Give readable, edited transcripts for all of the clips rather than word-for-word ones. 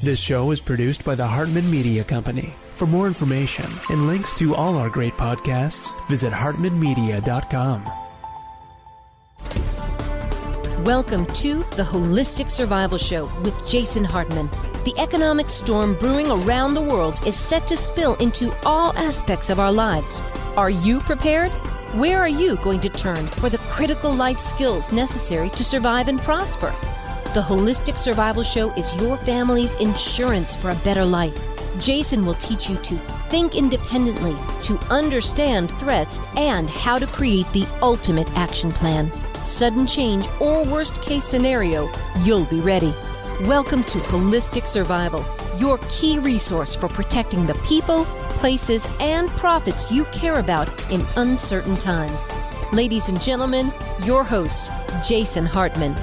This show is produced by the Hartman Media Company. For more information and links to all our great podcasts, visit hartmanmedia.com. Welcome to the Holistic Survival Show with Jason Hartman. The economic storm brewing around the world is set to spill into all aspects of our lives. Are you prepared? Where are you going to turn for the critical life skills necessary to survive and prosper? The Holistic Survival Show is your family's insurance for a better life. Jason will teach you to think independently, to understand threats, and how to create the ultimate action plan. Sudden change or worst case scenario, you'll be ready. Welcome to Holistic Survival, your key resource for protecting the people, places, and profits you care about in uncertain times. Ladies and gentlemen, your host, Jason Hartman.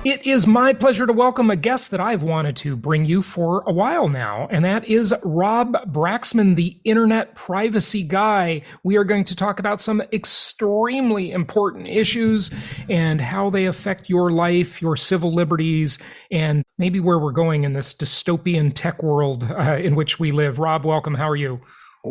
It is my pleasure to welcome a guest that I've wanted to bring you for a while now, and that is Rob Braxman, the Internet Privacy Guy. We are going to talk about some extremely important issues and how they affect your life, your civil liberties, and maybe where we're going in this dystopian tech world in which we live. Rob, welcome. How are you?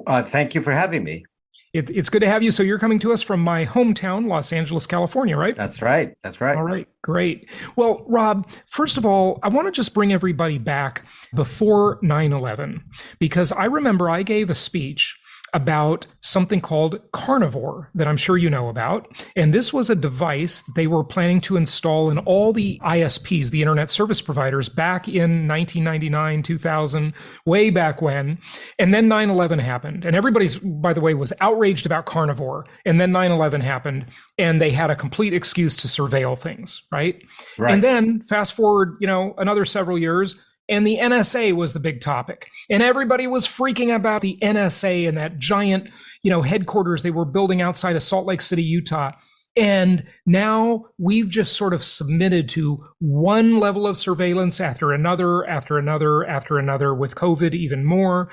Thank you for having me. It's good to have you. So you're coming to us from my hometown, Los Angeles, California, right? That's right. All right. Great. Well, Rob, first of all, I want to just bring everybody back before 9/11, because I remember I gave a speech about something called Carnivore that I'm sure you know about. And this was a device that they were planning to install in all the ISPs, the internet service providers, back in 1999, 2000, way back when. And then 9/11 happened. And everybody's, by the way, was outraged about Carnivore. And then 9/11 happened, and they had a complete excuse to surveil things, right? And then fast forward, another several years, and the NSA was the big topic. And everybody was freaking about the NSA and that giant, headquarters they were building outside of Salt Lake City, Utah. And now we've just sort of submitted to one level of surveillance after another, with COVID even more.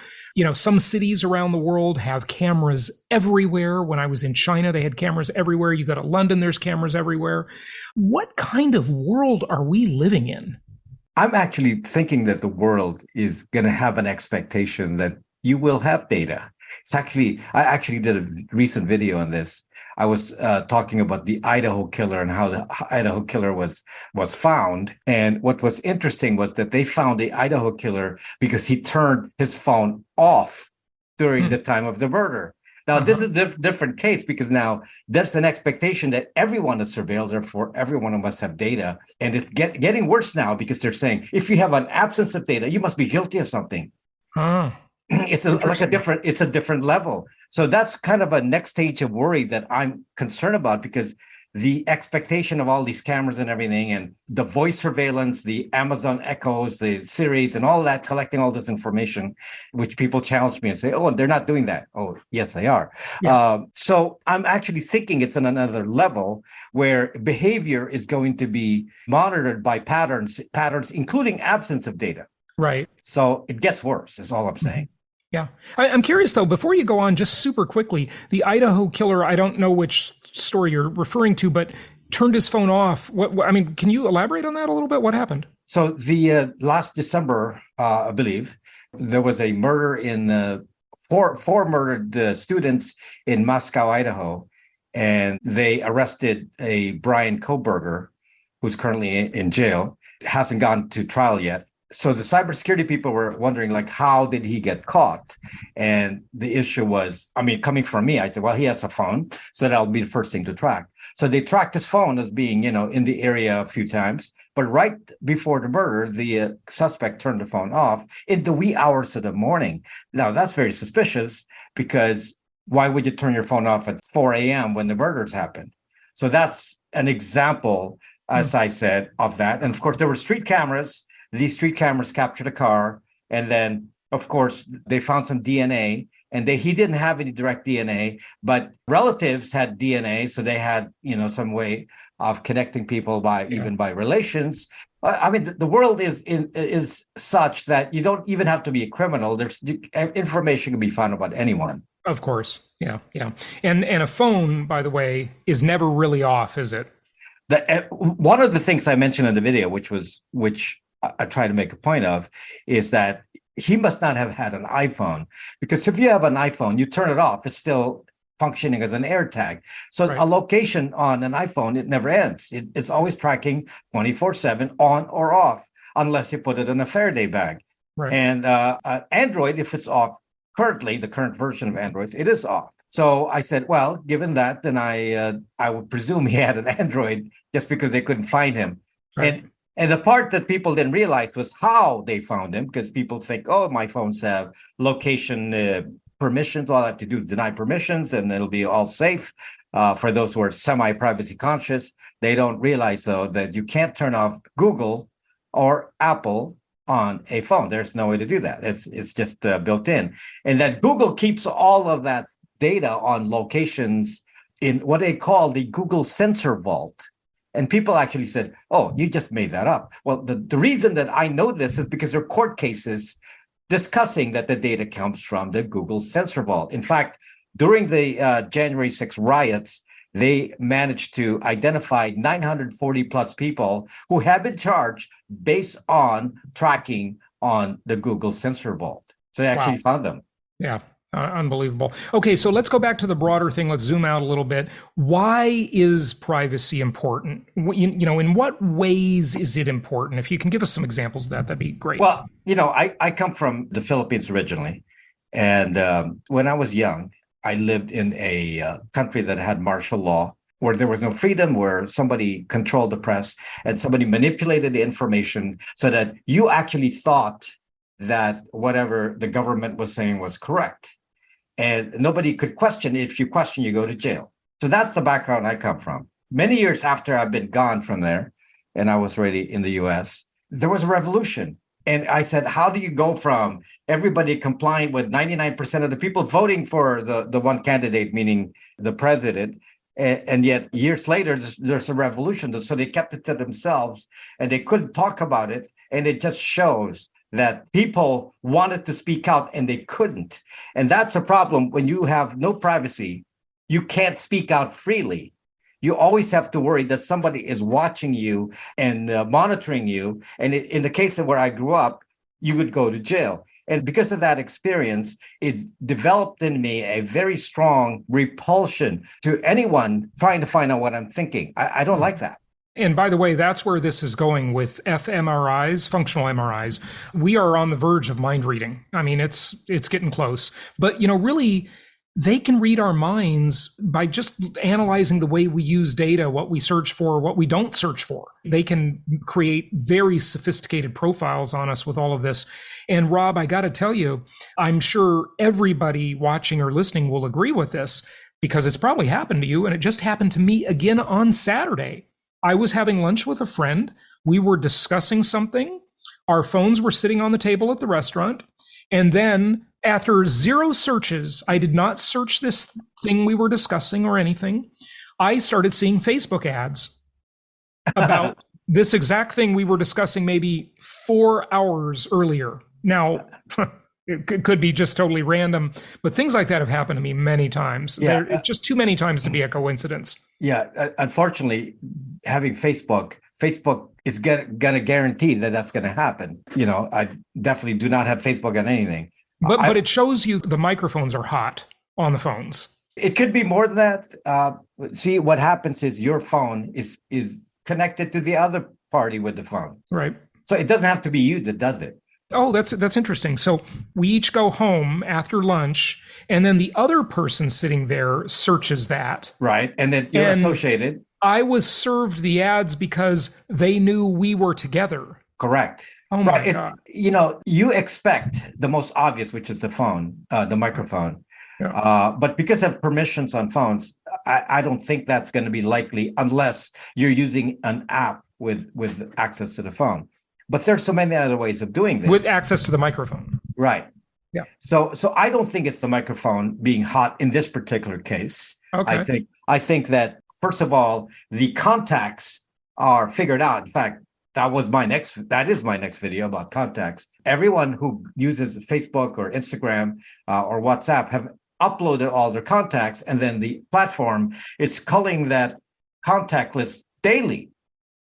Some cities around the world have cameras everywhere. When I was in China, they had cameras everywhere. You go to London, there's cameras everywhere. What kind of world are we living in? I'm actually thinking that the world is going to have an expectation that you will have data. I actually did a recent video on this. I was talking about the Idaho killer and how the Idaho killer was found. And what was interesting was that they found the Idaho killer because he turned his phone off during the time of the murder. Now, this is a different case because now there's an expectation that everyone is surveilled, therefore everyone must have data. And it's getting worse now because they're saying, if you have an absence of data, you must be guilty of something. It's a different level. So that's kind of a next stage of worry that I'm concerned about, because the expectation of all these cameras and everything, and the voice surveillance, the Amazon Echoes, the Siris, and all that, collecting all this information, which people challenge me and say, oh, they're not doing that. Oh, yes, they are. Yeah. So I'm actually thinking it's on another level where behavior is going to be monitored by patterns, including absence of data. Right. So it gets worse, is all I'm saying. Yeah. I'm curious, though, before you go on, just super quickly, the Idaho killer, I don't know which story you're referring to, but turned his phone off. Can you elaborate on that a little bit? What happened? So the last December, I believe, there was a murder in four murdered students in Moscow, Idaho, and they arrested a Brian Koberger, who's currently in jail. Hasn't gone to trial yet. So the cybersecurity people were wondering, how did he get caught? And the issue was, coming from me, I said, well, he has a phone, so that'll be the first thing to track. So they tracked his phone as being, in the area a few times. But right before the murder, the suspect turned the phone off in the wee hours of the morning. Now, that's very suspicious, because why would you turn your phone off at 4 a.m. when the murders happened? So that's an example, as I said, of that. And of course, there were street cameras. These street cameras captured a car, and then, of course, they found some DNA, and he didn't have any direct DNA, but relatives had DNA, so they had, some way of connecting people even by relations. The world is such that you don't even have to be a criminal. There's information can be found about anyone. Of course, yeah. And a phone, by the way, is never really off, is it? One of the things I mentioned in the video, which I try to make a point of, is that he must not have had an iPhone, because if you have an iPhone, you turn it off, it's still functioning as an AirTag. So Right. a location on an iPhone, it never ends. It's always tracking 24/7 on or off, unless you put it in a Faraday bag. Right. And Android, if it's off currently, the current version of Android, it is off. So I said, well, given that, then I would presume he had an Android just because they couldn't find him. Right. And the part that people didn't realize was how they found him, because people think, oh, my phones have location permissions. All I have to do is deny permissions and it'll be all safe. For those who are semi-privacy conscious, they don't realize, though, that you can't turn off Google or Apple on a phone. There's no way to do that. It's just built in. And that Google keeps all of that data on locations in what they call the Google Sensor Vault. And people actually said, oh, you just made that up. Well, the reason that I know this is because there are court cases discussing that the data comes from the Google Sensor Vault. In fact, during the January 6 riots, they managed to identify 940 plus people who have been charged based on tracking on the Google Sensor Vault. So they actually found them. Yeah. Unbelievable. Okay, so let's go back to the broader thing. Let's zoom out a little bit. Why is privacy important? In what ways is it important? If you can give us some examples of that, that'd be great. Well, I come from the Philippines originally. And when I was young, I lived in a country that had martial law, where there was no freedom, where somebody controlled the press and somebody manipulated the information so that you actually thought that whatever the government was saying was correct. And nobody could question it. If you question, you go to jail. So that's the background I come from. Many years after I've been gone from there, and I was already in the US, there was a revolution. And I said, how do you go from everybody complying with 99% of the people voting for the one candidate, meaning the president, and yet years later, there's a revolution. So they kept it to themselves and they couldn't talk about it. And it just shows that people wanted to speak out and they couldn't. And that's a problem. When you have no privacy, you can't speak out freely. You always have to worry that somebody is watching you and monitoring you. And in the case of where I grew up, you would go to jail. And because of that experience, it developed in me a very strong repulsion to anyone trying to find out what I'm thinking. I don't like that. And by the way, that's where this is going with fMRIs, functional MRIs. We are on the verge of mind reading. I mean, it's getting close. But, really, they can read our minds by just analyzing the way we use data, what we search for, what we don't search for. They can create very sophisticated profiles on us with all of this. And Rob, I got to tell you, I'm sure everybody watching or listening will agree with this, because it's probably happened to you, and it just happened to me again on Saturday. I was having lunch with a friend. We were discussing something. Our phones were sitting on the table at the restaurant. And then after 0 searches, I did not search this thing we were discussing or anything. I started seeing Facebook ads about this exact thing we were discussing maybe 4 hours earlier. Now, it could be just totally random, but things like that have happened to me many times. Yeah. Just too many times to be a coincidence. Yeah. Unfortunately, having Facebook is going to guarantee that that's going to happen. I definitely do not have Facebook on anything. But it shows you the microphones are hot on the phones. It could be more than that. See, what happens is your phone is connected to the other party with the phone. Right. So it doesn't have to be you that does it. Oh, that's interesting. So we each go home after lunch, and then the other person sitting there searches that. Right. And then you're associated. I was served the ads because they knew we were together. Correct. Oh my God. You expect the most obvious, which is the phone, the microphone. Yeah. But because of permissions on phones, I don't think that's going to be likely unless you're using an app with access to the phone. But there's so many other ways of doing this. With access to the microphone. Right. Yeah. So I don't think it's the microphone being hot in this particular case. Okay. I think that, first of all, the contacts are figured out. In fact, that is my next video about contacts. Everyone who uses Facebook or Instagram or WhatsApp have uploaded all their contacts, and then the platform is culling that contact list daily,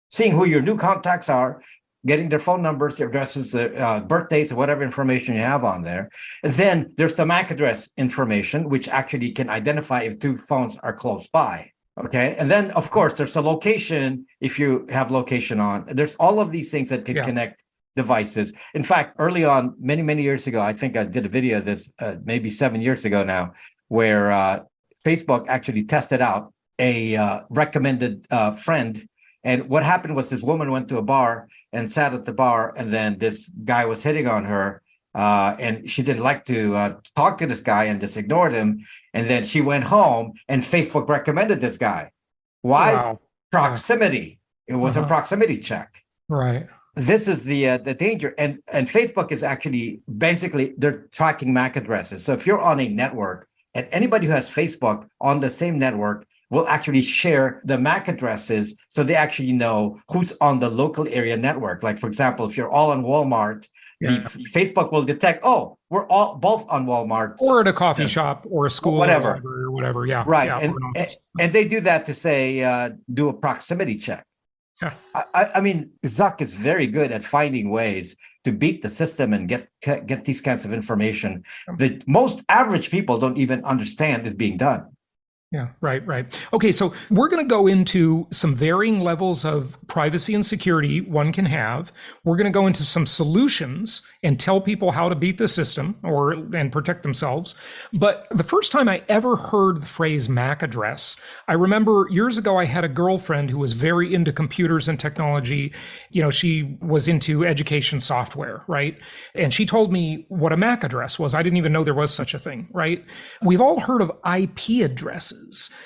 seeing who your new contacts are, getting their phone numbers, their addresses, their birthdays, whatever information you have on there. And then there's the MAC address information, which actually can identify if two phones are close by. Okay. And then, of course, there's a location if you have location on. There's all of these things that can connect devices. In fact, early on, many, many years ago, I think I did a video of this, maybe 7 years ago now, where Facebook actually tested out a recommended friend. And what happened was this woman went to a bar and sat at the bar, and then this guy was hitting on her. And she didn't like to talk to this guy and just ignored him. And then she went home and Facebook recommended this guy. Why? Wow. Proximity. It was a proximity check. Right. This is the danger. And Facebook is actually basically they're tracking MAC addresses. So if you're on a network and anybody who has Facebook on the same network will actually share the MAC addresses so they actually know who's on the local area network. Like, for example, if you're all on Walmart, Facebook will detect, oh, we're all both on Walmart. Or at a coffee shop or a school whatever. Or whatever. Yeah. Right. Yeah, and they do that to say, do a proximity check. Yeah. I mean, Zuck is very good at finding ways to beat the system and get these kinds of information that most average people don't even understand is being done. Yeah, right. Okay, so we're going to go into some varying levels of privacy and security one can have. We're going to go into some solutions and tell people how to beat the system and protect themselves. But the first time I ever heard the phrase MAC address, I remember years ago I had a girlfriend who was very into computers and technology. You know, she was into education software, right? And she told me what a MAC address was. I didn't even know there was such a thing, right? We've all heard of IP addresses.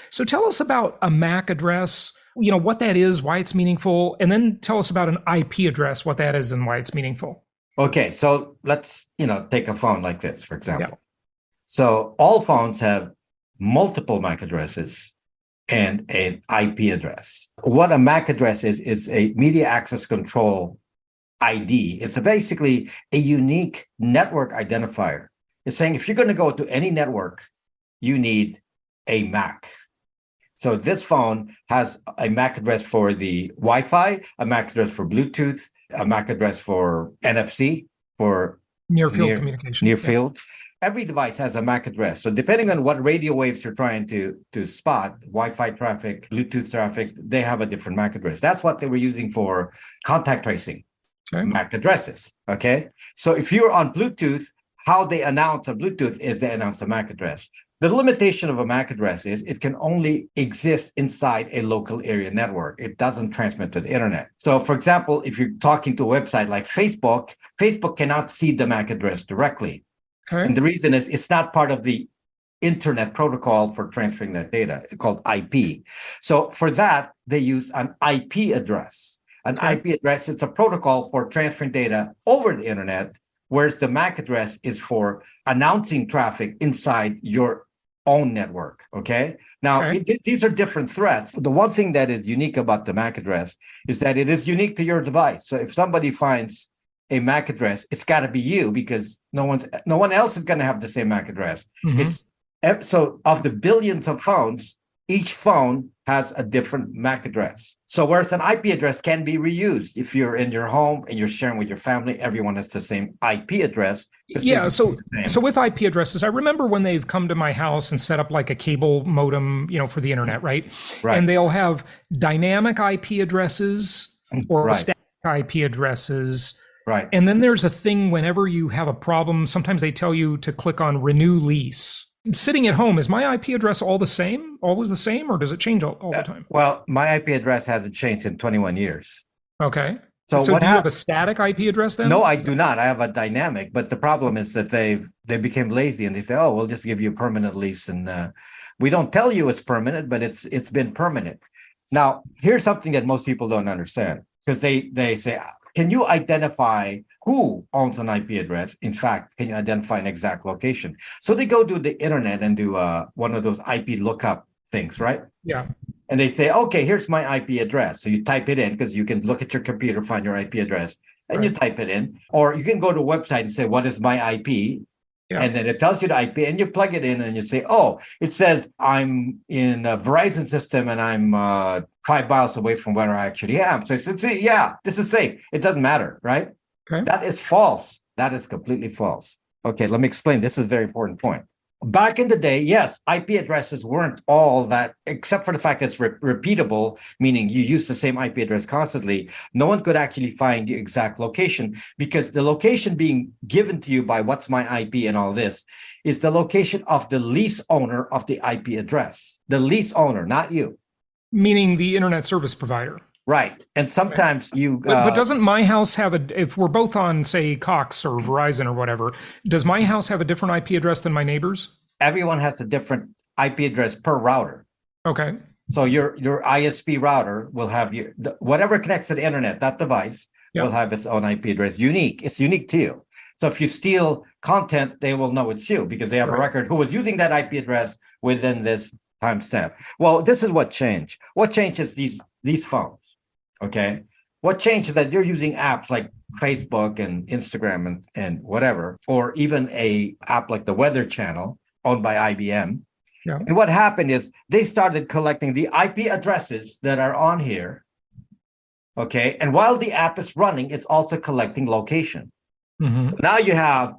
So tell us about a MAC address, you know, what that is, why it's meaningful, and then tell us about an IP address, what that is and why it's meaningful. Okay, so let's, take a phone like this, for example. Yeah. So all phones have multiple MAC addresses and an IP address. What a MAC address is a media access control ID. It's basically a unique network identifier. It's saying if you're going to go to any network, you need a MAC. So this phone has a MAC address for the Wi-Fi, a MAC address for Bluetooth, a MAC address for NFC, for near field communication. Near field. Every device has a MAC address. So depending on what radio waves you're trying to spot, Wi-Fi traffic, Bluetooth traffic, they have a different MAC address. That's what they were using for contact tracing, MAC addresses. Okay. So if you're on Bluetooth, how they announce a Bluetooth is they announce a MAC address. The limitation of a MAC address is it can only exist inside a local area network. It doesn't transmit to the internet. So, for example, if you're talking to a website like Facebook, Facebook cannot see the MAC address directly. Okay. And the reason is it's not part of the internet protocol for transferring that data. It's called IP. So for that, they use an IP address. An IP address is a protocol for transferring data over the internet, whereas the MAC address is for announcing traffic inside your own network. Okay. Now, these are different threats. The one thing that is unique about the MAC address is that it is unique to your device. So if somebody finds a MAC address, it's got to be you because no one else is going to have the same MAC address. So of the billions of phones, each phone has a different MAC address. So whereas an IP address can be reused, if you're in your home and you're sharing with your family, everyone has the same IP address. Yeah. So with IP addresses, I remember when they've come to my house and set up like a cable modem, for the internet, right? And they'll have dynamic IP addresses or static IP addresses. Right. And then there's a thing whenever you have a problem, sometimes they tell you to click on renew lease. Sitting at home, is my IP address always the same, or does it change all the time? Well, my IP address hasn't changed in 21 years. Okay. So do you have a static IP address then? No, I do not. I have a dynamic, but the problem is that they became lazy and they say, oh, we'll just give you a permanent lease. And we don't tell you it's permanent, but it's been permanent. Now, here's something that most people don't understand because they say, can you identify who owns an IP address? In fact, can you identify an exact location? So they go to the internet and do one of those IP lookup things, right? Yeah. And they say, okay, here's my IP address. So you type it in because you can look at your computer, find your IP address, and you type it in. Or you can go to a website and say, what is my IP? Yeah. And then it tells you the IP, and you plug it in, and you say, "Oh, it says I'm in a Verizon system, and I'm 5 miles away from where I actually am." So it's yeah, this is safe. It doesn't matter, right? Okay. That is false. That is completely false. Okay, let me explain. This is a very important point. Back in the day, yes, IP addresses weren't all that, except for the fact that it's repeatable, meaning you use the same IP address constantly. No one could actually find the exact location, because the location being given to you by what's my IP and all this is the location of the lease owner of the IP address. The lease owner, not you. Meaning the internet service provider. Right. And sometimes you... But doesn't my house have if we're both on, say, Cox or Verizon or whatever, does my house have a different IP address than my neighbor's? Everyone has a different IP address per router. Okay. So your ISP router will have whatever connects to the internet, that device will have its own IP address. Unique. It's unique to you. So if you steal content, they will know it's you, because they have a record who was using that IP address within this timestamp. Well, this is what changed. What changed is these phones. Okay. What changed is that you're using apps like Facebook and Instagram and whatever, or even a app like the Weather Channel owned by IBM. Yeah. And what happened is they started collecting the IP addresses that are on here. Okay. And while the app is running, it's also collecting location. Mm-hmm. So now you have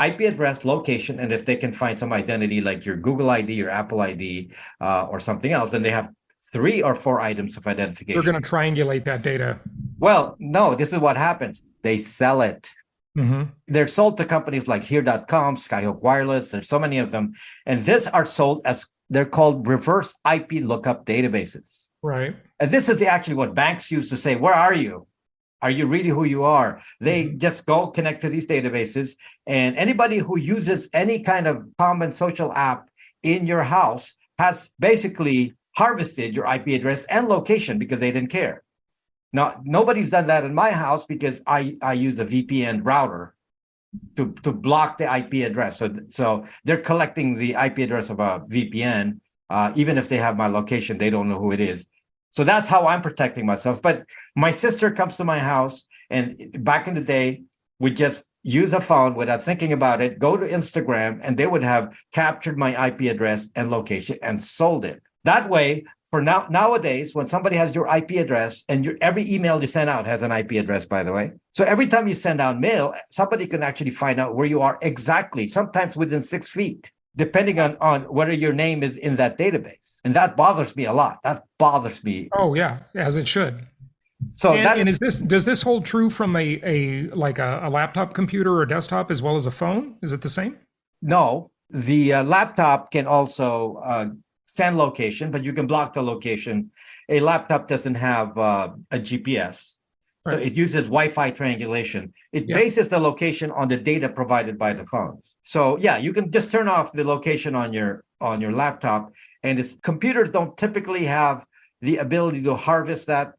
IP address, location, and if they can find some identity like your Google ID, your Apple ID, or something else, then they have 3 or 4 items of identification. They're going to triangulate that data. Well, no, this is what happens. They sell it. Mm-hmm. They're sold to companies like Here.com, Skyhook Wireless. There's so many of them. And these are sold as, they're called reverse IP lookup databases. Right. And this is actually what banks use to say, where are you? Are you really who you are? They just go connect to these databases. And anybody who uses any kind of common social app in your house has basically harvested your IP address and location, because they didn't care. Now, nobody's done that in my house, because I use a VPN router to block the IP address. So they're collecting the IP address of a VPN. Even if they have my location, they don't know who it is. So that's how I'm protecting myself. But my sister comes to my house, and back in the day, we just use a phone without thinking about it, go to Instagram, and they would have captured my IP address and location and sold it. That way, for nowadays, when somebody has your IP address, and every email you send out has an IP address, by the way. So every time you send out mail, somebody can actually find out where you are exactly, sometimes within 6 feet, depending on whether your name is in that database. And that bothers me a lot. That bothers me. Oh, yeah, as it should. So does this hold true from a laptop computer or desktop as well as a phone? Is it the same? No, the laptop can also send location, but you can block the location. A laptop doesn't have a GPS, so it uses Wi-Fi triangulation. It bases the location on the data provided by the phone. So yeah, you can just turn off the location on your laptop, and computers don't typically have the ability to harvest that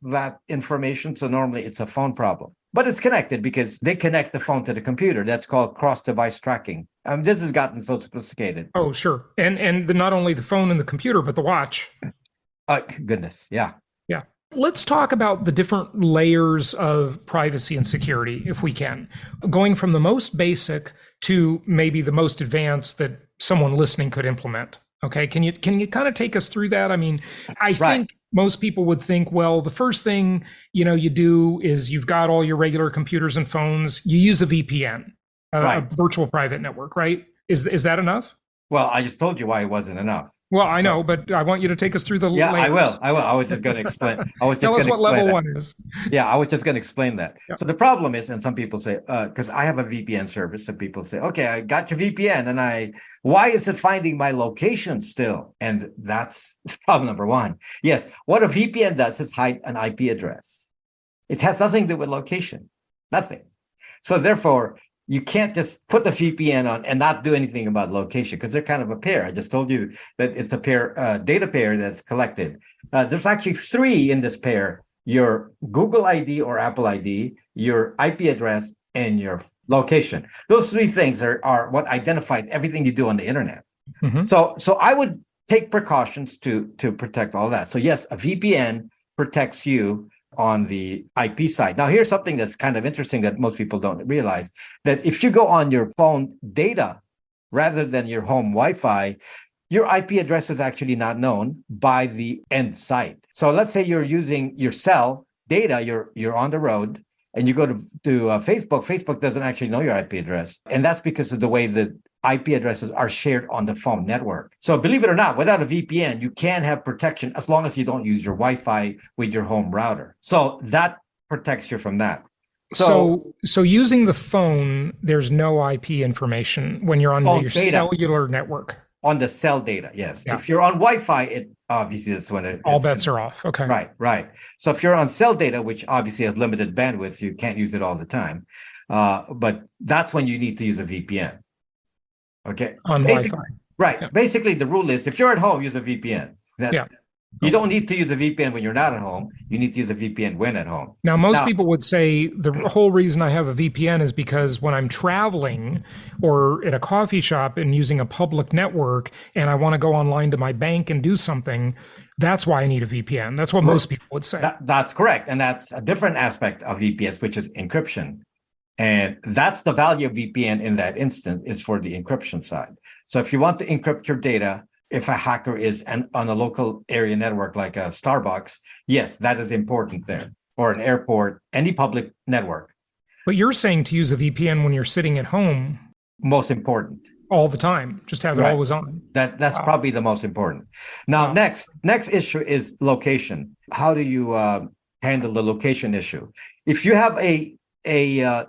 information. So normally it's a phone problem. But it's connected because they connect the phone to the computer. That's called cross-device tracking. This has gotten so sophisticated. Oh, sure. And not only the phone and the computer, but the watch. Goodness, yeah. Yeah. Let's talk about the different layers of privacy and security, if we can. Going from the most basic to maybe the most advanced that someone listening could implement. Okay, can you kind of take us through that? I mean, I think most people would think, well, the first thing, you do is you've got all your regular computers and phones, you use a VPN, a virtual private network, right? Is that enough? Well, I just told you why it wasn't enough. Well, I know, but I want you to take us through the layers. I will. I was just going to explain. Tell us what level 1 is. Yeah, I was just going to explain that. Yeah. So the problem is, and some people say, because I have a VPN service, and people say, okay, I got your VPN, and why is it finding my location still? And that's problem number 1. Yes, what a VPN does is hide an IP address. It has nothing to do with location, nothing. So therefore, you can't just put the VPN on and not do anything about location, because they're kind of a pair. I just told you that it's a data pair that's collected. There's actually 3 in this pair: your Google ID or Apple ID, your IP address, and your location. Those 3 things are what identifies everything you do on the internet. Mm-hmm. So I would take precautions to protect all that. So yes, a VPN protects you on the IP side. Now, here's something that's kind of interesting that most people don't realize, that if you go on your phone data rather than your home Wi-Fi, your IP address is actually not known by the end site. So let's say you're using your cell data, you're on the road, and you go to Facebook. Facebook doesn't actually know your IP address, and that's because of the way that IP addresses are shared on the phone network. So believe it or not, without a VPN, you can have protection as long as you don't use your Wi-Fi with your home router. So that protects you from that. So using the phone, there's no IP information when you're on your cellular network. On the cell data, yes. Yeah. If you're on Wi-Fi, it obviously that's when all bets are off. Okay. Right. So if you're on cell data, which obviously has limited bandwidth, you can't use it all the time. But that's when you need to use a VPN. Okay. On Wi-Fi. Right. Yeah. Basically, the rule is if you're at home, use a VPN. You don't need to use a VPN when you're not at home. You need to use a VPN when at home. Now, most people would say the whole reason I have a VPN is because when I'm traveling or at a coffee shop and using a public network and I want to go online to my bank and do something, that's why I need a VPN. That's what most people would say. That's correct. And that's a different aspect of VPNs, which is encryption. And that's the value of VPN in that instance is for the encryption side. So if you want to encrypt your data, if a hacker is on a local area network like a Starbucks, yes, that is important there, or an airport, any public network. But you're saying to use a VPN when you're sitting at home. Most important. All the time, just have it always on. That's probably the most important. Now, next issue is location. How do you handle the location issue? If you have a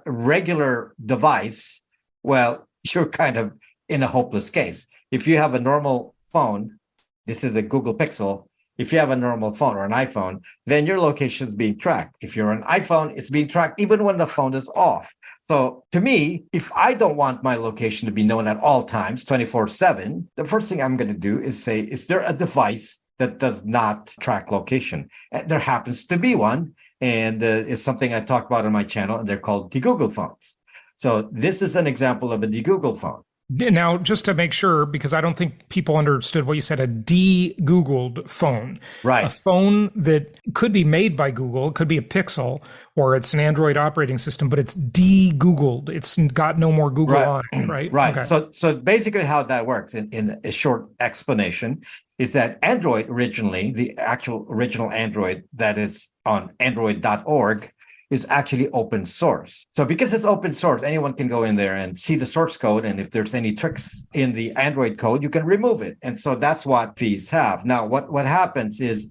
regular device, well, you're kind of in a hopeless case. If you have a normal phone, this is a Google Pixel. If you have a normal phone or an iPhone, then your location is being tracked. If you're an iPhone, it's being tracked even when the phone is off. So to me, if I don't want my location to be known at all times, 24/7, the first thing I'm going to do is say, is there a device that does not track location? And there happens to be one, and it's something I talk about on my channel, and they're called de-Google phones. So this is an example of a de-Google phone. Now, just to make sure, because I don't think people understood what you said, a de-Googled phone. Right. A phone that could be made by Google, it could be a Pixel, or it's an Android operating system, but it's de-Googled. It's got no more Google on it, right? Right. Okay. So basically how that works, in a short explanation, is that Android originally, the actual original Android that is on android.org, is actually open source. So because it's open source, anyone can go in there and see the source code. And if there's any tricks in the Android code, you can remove it. And so that's what these have. Now, what happens is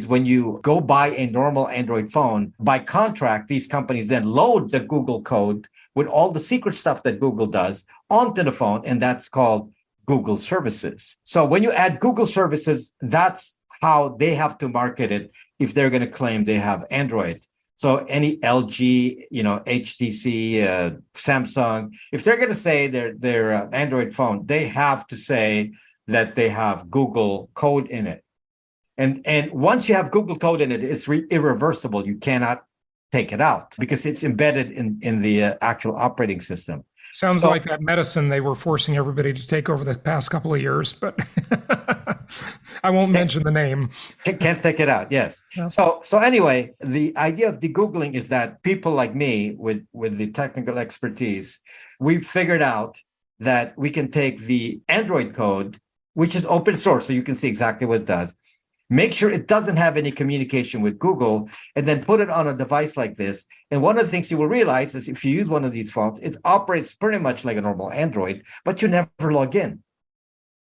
when you go buy a normal Android phone, by contract, these companies then load the Google code with all the secret stuff that Google does onto the phone. And that's called Google services. So when you add Google services, that's how they have to market it if they're going to claim they have Android. So any LG, HTC, Samsung, if they're going to say their Android phone, they have to say that they have Google code in it. And once you have Google code in it, it's irreversible. You cannot take it out because it's embedded in the actual operating system. Sounds like that medicine they were forcing everybody to take over the past couple of years, but I won't mention the name. Can't take it out, yes. So anyway, the idea of de-Googling is that people like me with the technical expertise, we've figured out that we can take the Android code, which is open source, so you can see exactly what it does, make sure it doesn't have any communication with Google, and then put it on a device like this. And one of the things you will realize is if you use one of these phones, it operates pretty much like a normal Android, but you never log in.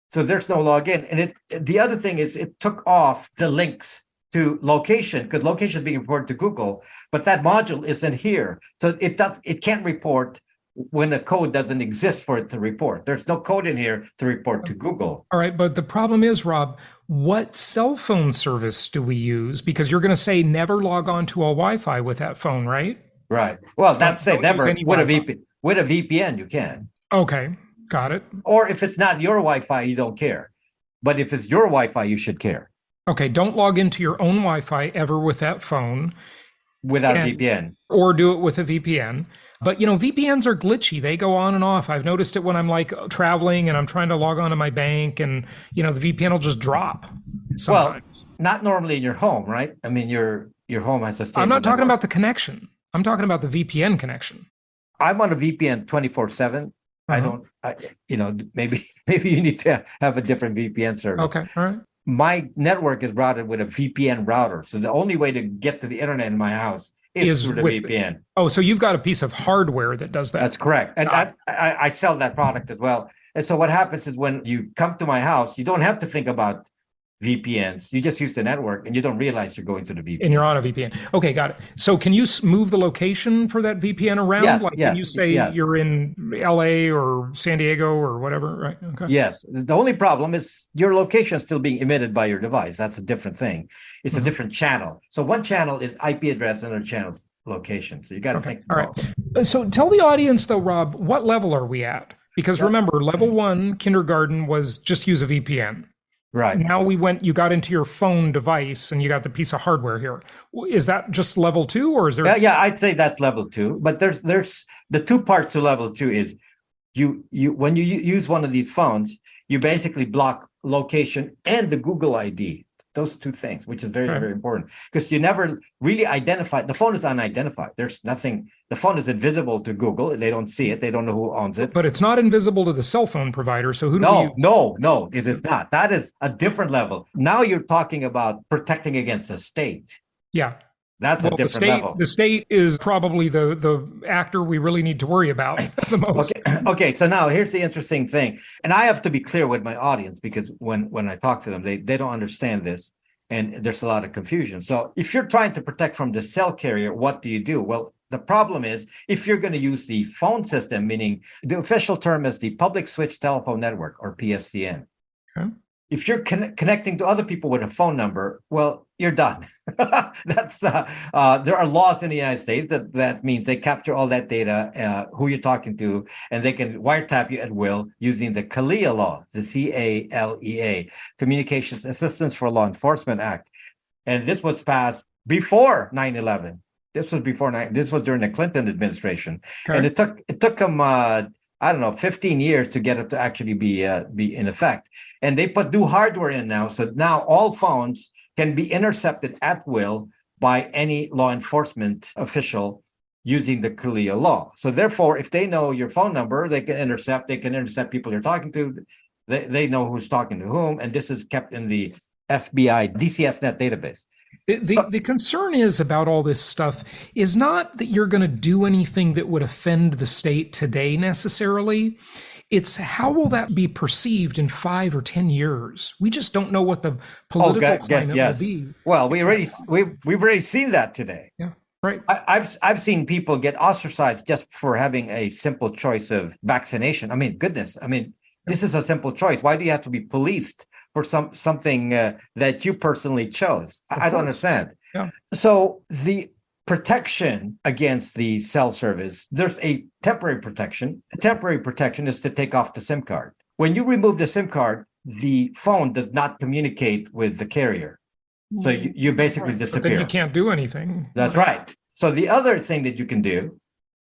So there's no login. And the other thing is it took off the links to location, because location is being reported to Google, but that module isn't here. So it can't report when the code doesn't exist for it to report. There's no code in here to report to Google. All right, but the problem is, Rob, what cell phone service do we use? Because you're going to say never log on to a Wi-Fi with that phone, right? Right. Well, that's it. Never. With a VPN, you can. Okay, got it. Or if it's not your Wi-Fi, you don't care. But if it's your Wi-Fi, you should care. Okay, don't log into your own Wi-Fi ever with that phone. Without a VPN. Or do it with a VPN. But, VPNs are glitchy. They go on and off. I've noticed it when I'm traveling and I'm trying to log on to my bank and, the VPN will just drop sometimes. Well, not normally in your home, right? I mean, your home has a stable I'm not talking network. about the connection. I'm talking about the VPN connection. I'm on a VPN 24/7. I don't, maybe maybe you need to have a different VPN service. Okay. All right. My network is routed with a VPN router. So the only way to get to the internet in my house is through the VPN. Oh, so you've got a piece of hardware that does that. That's correct. And I sell that product as well. And so what happens is when you come to my house, you don't have to think about VPNs. You just use the network and you don't realize you're going through the VPN. And you're on a VPN. Okay, got it. So can you move the location for that VPN around? Yes, Can you say you're in LA or San Diego or whatever, right? Okay. Yes. The only problem is your location is still being emitted by your device. That's a different thing. It's a different channel. So one channel is IP address and another channel is location. So you got to think. All right. So tell the audience though, Rob, what level are we at? Because remember, level 1 kindergarten was just use a VPN. Right. Now you got into your phone device and you got the piece of hardware here. Is that just level 2 or is there? Yeah, I'd say that's level 2. But there's the two parts to level 2 is you when you use one of these phones, you basically block location and the Google ID. Those two things, which is very, very important because you never really identify. The phone is unidentified. There's nothing. The phone is invisible to Google. They don't see it. They don't know who owns it. But it's not invisible to the cell phone provider. So who do No, it is not. That is a different level. Now you're talking about protecting against the state. Yeah. That's a different level. The state is probably the actor we really need to worry about the most. Okay. So now here's the interesting thing. And I have to be clear with my audience because when I talk to them, they don't understand this. And there's a lot of confusion. So if you're trying to protect from the cell carrier, what do you do? Well, the problem is if you're going to use the phone system, meaning the official term is the public switch telephone network or PSTN. Okay. If you're connecting to other people with a phone number, well, you're done. That's there are laws in the United States that means they capture all that data, who you're talking to, and they can wiretap you at will using the CALEA law, the CALEA, Communications Assistance for Law Enforcement Act. And this was passed before 9/11. This was during the Clinton administration, okay. And it took them 15 years to get it to actually be in effect. And they put new hardware in now. So now all phones can be intercepted at will by any law enforcement official using the CALEA law. So therefore, if they know your phone number, they can intercept people you're talking to. They know who's talking to whom. And this is kept in the FBI DCSNet database. The concern is about all this stuff is not that you're going to do anything that would offend the state today necessarily. It's how will that be perceived in 5 or 10 years? We just don't know what the political climate will be. Well, we've already seen that today. Yeah, right. I've seen people get ostracized just for having a simple choice of vaccination. I mean, goodness. I mean, this is a simple choice. Why do you have to be policed for something that you personally chose? I don't understand. Yeah. So the protection against the cell service, there's a temporary protection. The temporary protection is to take off the SIM card. When you remove the SIM card, the phone does not communicate with the carrier. So you basically disappear. But then you can't do anything. That's right. So the other thing that you can do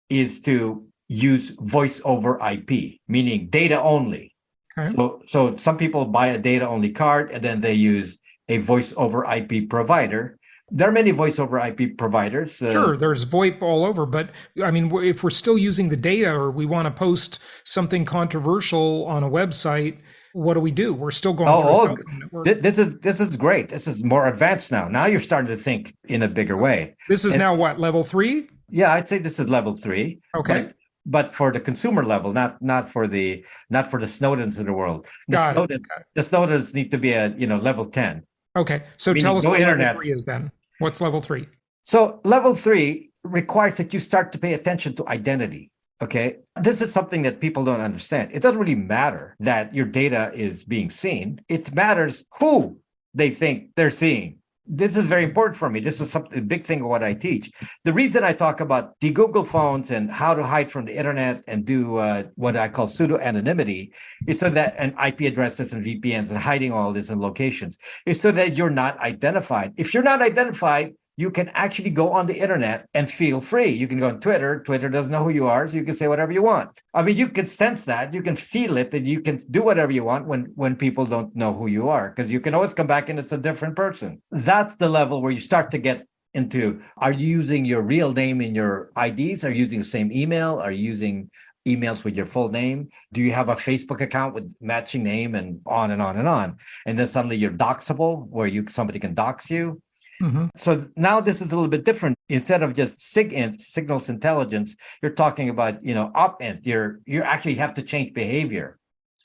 is to use voice over IP, meaning data only. Okay. So some people buy a data only card and then they use a voice over IP provider. There are many voice over IP providers. Sure, there's VoIP all over, but I mean, if we're still using the data or we want to post something controversial on a website, what do? We're still going through a cell phone network. This is great. This is more advanced now. Now you're starting to think in a bigger way. This is now what, level 3? Yeah, I'd say this is level 3. Okay. But for the consumer level, not for the Snowdens of the world. The Snowdens need to be level 10. Okay, so tell us what level 3 is then. What's level 3? So level 3 requires that you start to pay attention to identity. Okay, this is something that people don't understand. It doesn't really matter that your data is being seen. It matters who they think they're seeing. This is very important for me. This is a big thing of what I teach. The reason I talk about the Google phones and how to hide from the internet and do what I call pseudo-anonymity is so that, and IP addresses and VPNs and hiding all this in locations, is so that you're not identified. If you're not identified, you can actually go on the internet and feel free. You can go on Twitter. Twitter doesn't know who you are, so you can say whatever you want. I mean, you can sense that, you can feel it, and you can do whatever you want when people don't know who you are, because you can always come back and it's a different person. That's the level where you start to get into, are you using your real name in your IDs? Are you using the same email? Are you using emails with your full name? Do you have a Facebook account with matching name, and on and on and on? And then suddenly you're doxable, where somebody can dox you. Mm-hmm. So now this is a little bit different. Instead of just signals intelligence, you're talking about, op-int. You actually have to change behavior.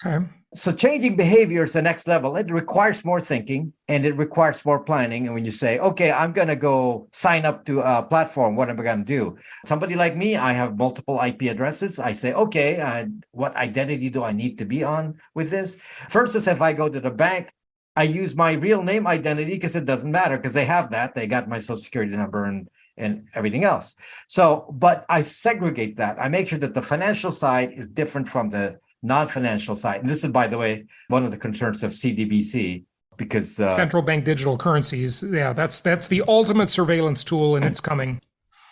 Okay. So changing behavior is the next level. It requires more thinking and it requires more planning. And when you say, okay, I'm going to go sign up to a platform, what am I going to do? Somebody like me, I have multiple IP addresses. I say, okay, what identity do I need to be on with this? First is if I go to the bank, I use my real name identity because it doesn't matter because they have that. They got my social security number and everything else. So, but I segregate that. I make sure that the financial side is different from the non-financial side. And this is, by the way, one of the concerns of CDBC, because central bank digital currencies. Yeah, that's the ultimate surveillance tool, and it's coming.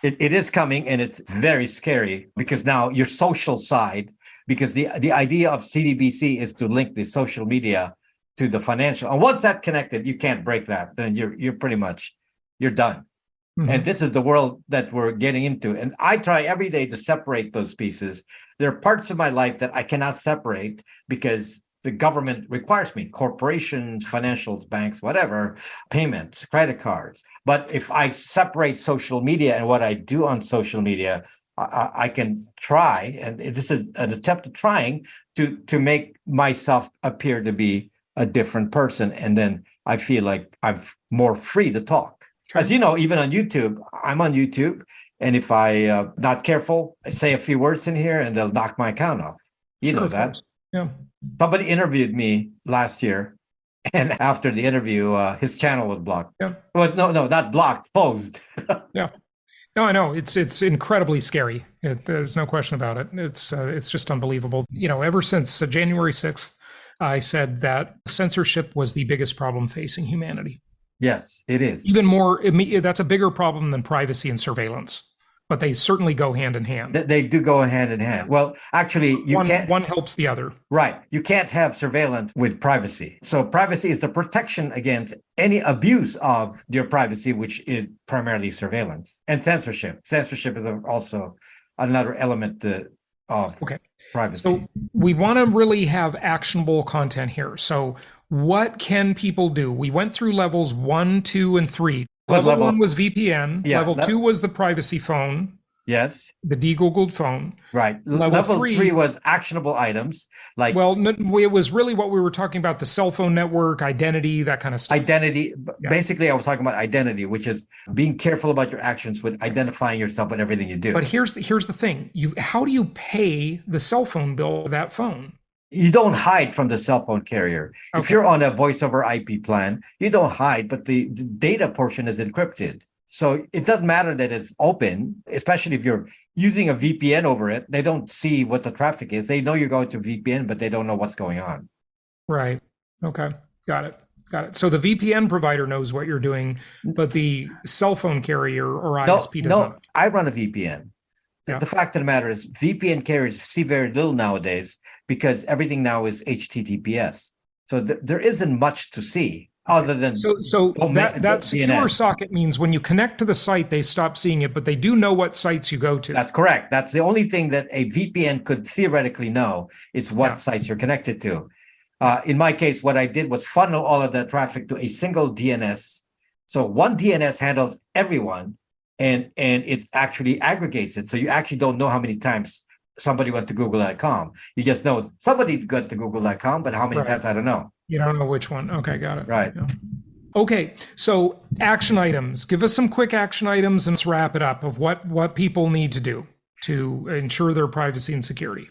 It is coming, and it's very scary because now your social side, because the idea of CDBC is to link the social media to the financial. And once that's connected, you can't break that. Then you're pretty much, you're done. Mm-hmm. And this is the world that we're getting into. And I try every day to separate those pieces. There are parts of my life that I cannot separate because the government requires me, corporations, financials, banks, whatever, payments, credit cards. But if I separate social media and what I do on social media, I can try, and this is an attempt at trying to make myself appear to be a different person. And then I feel like I'm more free to talk. Okay. As you know, even on YouTube, I'm on YouTube. And if I not careful, I say a few words in here and they'll knock my account off. You know that. Course. Yeah. Somebody interviewed me last year. And after the interview, his channel was blocked. Yeah. It was not blocked, closed. Yeah. No, I know. It's incredibly scary. There's no question about it. It's just unbelievable. Ever since January 6th, I said that censorship was the biggest problem facing humanity. Yes, it is. Even more, that's a bigger problem than privacy and surveillance, but they certainly go hand in hand. They do go hand in hand. Well, actually, one helps the other. Right. You can't have surveillance with privacy. So privacy is the protection against any abuse of your privacy, which is primarily surveillance, and censorship. Censorship is also another element of privacy. So we want to really have actionable content here. So what can people do? We went through levels 1, 2, and 3. Level 1 was VPN. Yeah, level 2 was the privacy phone. Yes. The de-Googled phone. Right. Level 3 was actionable items. It was really what we were talking about, the cell phone network, identity, that kind of stuff. Identity. Yeah. Basically, I was talking about identity, which is being careful about your actions with identifying yourself with everything you do. But here's the thing. How do you pay the cell phone bill for that phone? You don't hide from the cell phone carrier. Okay. If you're on a voice over IP plan, you don't hide, but the data portion is encrypted. So it doesn't matter that it's open, especially if you're using a VPN over it. They don't see what the traffic is. They know you're going to VPN, but they don't know what's going on. Right. Okay. Got it. So the VPN provider knows what you're doing, but the cell phone carrier or ISP does not. I run a VPN. Yeah. The fact of the matter is VPN carriers see very little nowadays because everything now is HTTPS. So there isn't much to see other than... So that secure DNS. Socket means when you connect to the site, they stop seeing it, but they do know what sites you go to. That's correct. That's the only thing that a VPN could theoretically know is what sites you're connected to. In my case, what I did was funnel all of that traffic to a single DNS. So one DNS handles everyone. And it actually aggregates it. So you actually don't know how many times somebody went to google.com. You just know somebody got to google.com, but how many times, I don't know. You don't know which one. Okay, got it. Right. Yeah. Okay, so action items. Give us some quick action items and let's wrap it up of what people need to do to ensure their privacy and security.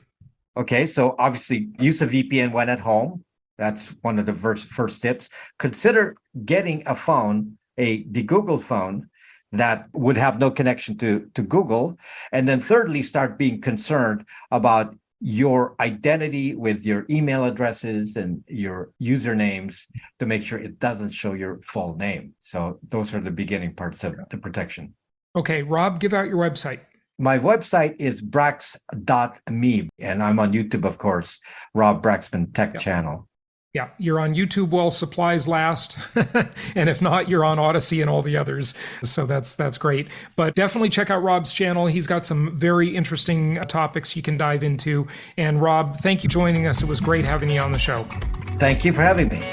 Okay, so obviously use a VPN when at home. That's one of the first tips. Consider getting a phone, the Google phone, that would have no connection to Google. And then thirdly, start being concerned about your identity with your email addresses and your usernames to make sure it doesn't show your full name. So those are the beginning parts of the protection. Okay, Rob, give out your website. My website is brax.me, and I'm on YouTube, of course, Rob Braxman Tech Channel. Yeah, you're on YouTube while supplies last. And if not, you're on Odyssey and all the others. So that's great. But definitely check out Rob's channel. He's got some very interesting topics you can dive into. And Rob, thank you for joining us. It was great having you on the show. Thank you for having me.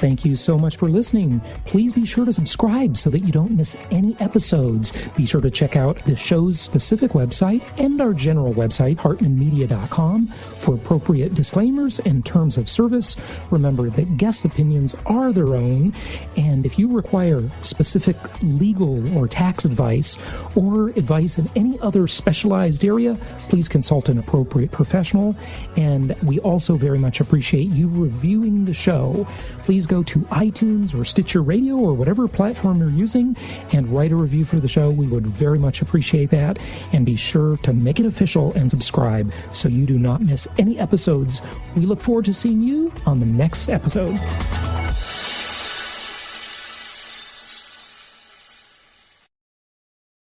Thank you so much for listening. Please be sure to subscribe so that you don't miss any episodes. Be sure to check out the show's specific website and our general website, hartmanmedia.com, for appropriate disclaimers and terms of service. Remember that guest opinions are their own, and if you require specific legal or tax advice or advice in any other specialized area, please consult an appropriate professional. And we also very much appreciate you reviewing the show. Please go to iTunes or Stitcher Radio or whatever platform you're using and write a review for the show. We would very much appreciate that. And be sure to make it official and subscribe so you do not miss any episodes. We look forward to seeing you on the next episode.